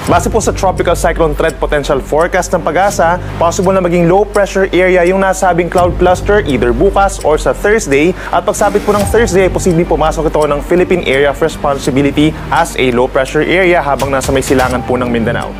Base po sa Tropical Cyclone Threat Potential Forecast ng Pag-asa, possible na maging low pressure area yung nasabing cloud cluster either bukas or sa Thursday. At pagsapit po ng Thursday, posibleng pumasok ito ng Philippine Area of Responsibility as a low pressure area habang nasa may silangan po ng Mindanao.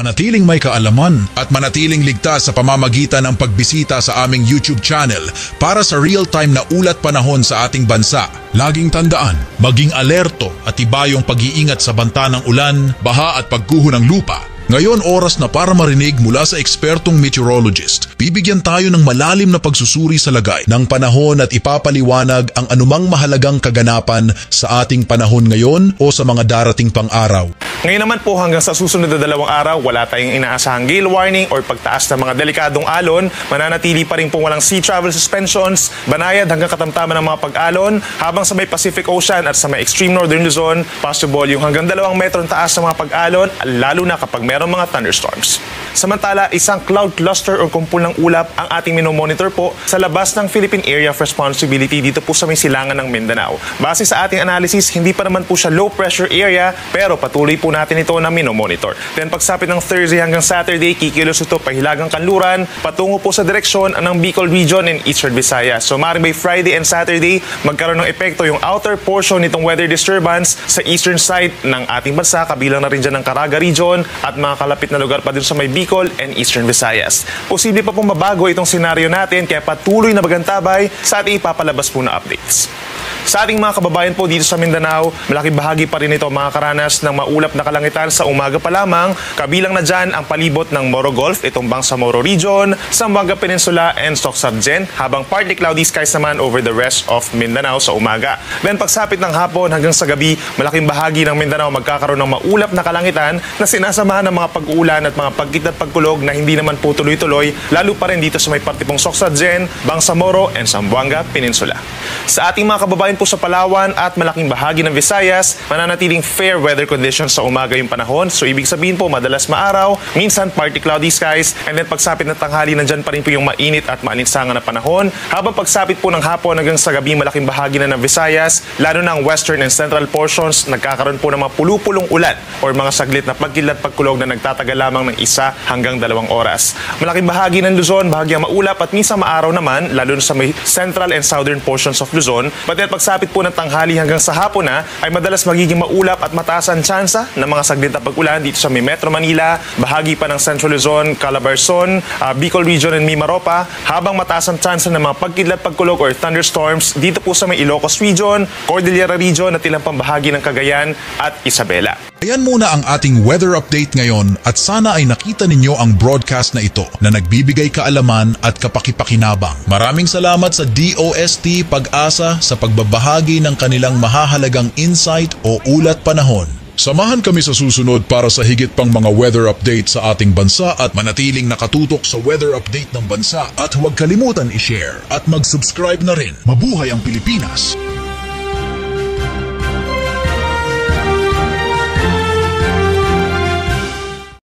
Manatiling may kaalaman at manatiling ligtas sa pamamagitan ng pagbisita sa aming YouTube channel para sa real-time na ulat panahon sa ating bansa. Laging tandaan, maging alerto at ibayong pag-iingat sa banta ng ulan, baha at pagguho ng lupa. Ngayon oras na para marinig mula sa ekspertong meteorologist. Bibigyan tayo ng malalim na pagsusuri sa lagay ng panahon at ipapaliwanag ang anumang mahalagang kaganapan sa ating panahon ngayon o sa mga darating pang araw. Ngayon naman po hanggang sa susunod na 2 araw, wala tayong inaasahang gale warning or pagtaas ng mga delikadong alon. Mananatili pa rin po walang sea travel suspensions, banayad hanggang katamtaman ng mga pag-alon, habang sa may Pacific Ocean at sa may extreme northern Luzon, possible yung hanggang 2 metro taas ng mga pag-alon, lalo na kapag merong mga thunderstorms. Samantala, isang cloud cluster o kumpul ng ulap ang ating minomonitor po sa labas ng Philippine Area of Responsibility dito po sa may silangan ng Mindanao. Base sa ating analysis, hindi pa naman po siya low pressure area, pero patuloy po natin ito na minomonitor. Then pagsapit ng Thursday hanggang Saturday, kikilos ito pahilagang kanluran patungo po sa direksyon ng Bicol Region and Eastern Visayas. So maaaring by Friday and Saturday, magkaroon ng epekto yung outer portion nitong weather disturbance sa eastern side ng ating bansa, kabilang na rin dyan ng Caraga Region at mga kalapit na lugar pa din sa may Bicol and Eastern Visayas. Posible pa pong mabago itong senaryo natin, kaya patuloy na magantabay sa ating ipapalabas po na updates. Sa ating mga kababayan po dito sa Mindanao, malaking bahagi pa rin ito makakaranas ng maulap na kalangitan sa umaga pa lamang. Kabilang na dyan ang palibot ng Moro Gulf, itong Bangsamoro Region, Zamboanga Peninsula and Soc-Sabjen, habang partly cloudy skies naman over the rest of Mindanao sa umaga. Then pagsapit ng hapon hanggang sa gabi, malaking bahagi ng Mindanao magkakaroon ng maulap na kalangitan na sinasamahan ng mga pag-uulan at mga pagkit at pagkulog na hindi naman po tuloy-tuloy, lalo pa rin dito sa may parte pong Soc-Sabjen, Bangsamoro and Zamboanga Peninsula. Sa ating mga kababayan po sa Palawan at malaking bahagi ng Visayas, mananatiling fair weather conditions sa umaga yung panahon. So ibig sabihin po, madalas maaraw, minsan partly cloudy skies, and then pagsapit ng tanghali, nandyan pa rin po yung mainit at maaninsangan na panahon. Habang pagsapit po ng hapon hanggang sa gabi, malaking bahagi na ng Visayas, lalo ng western and central portions, nagkakaroon po ng mga pulupulong ulan or mga saglit na pagkilat pagkulog na nagtatagal lamang ng 1 hanggang 2 oras. Malaking bahagi ng Luzon, bahagyang maulap at minsan maaraw naman, lalo sa may central and southern portions of Luzon. But then pagsapit po ng tanghali hanggang sa hapon na, ay madalas magiging maulap at mataas ang tsansa ng mga saglit na pag-ulan dito sa may Metro Manila, bahagi pa ng Central Luzon, Calabarzon, Bicol Region and Mimaropa, habang mataas ang tsansa ng mga pagkidlat pagkulog or thunderstorms dito po sa may Ilocos Region, Cordillera Region at ilang pambahagi ng Cagayan at Isabela. Ayan muna ang ating weather update ngayon at sana ay nakita ninyo ang broadcast na ito na nagbibigay kaalaman at kapakipakinabang. Maraming salamat sa DOST Pag-asa sa pagbabahagi ng kanilang mahahalagang insight o ulat panahon. Samahan kami sa susunod para sa higit pang mga weather update sa ating bansa at manatiling nakatutok sa weather update ng bansa at huwag kalimutan i-share at mag-subscribe na rin. Mabuhay ang Pilipinas!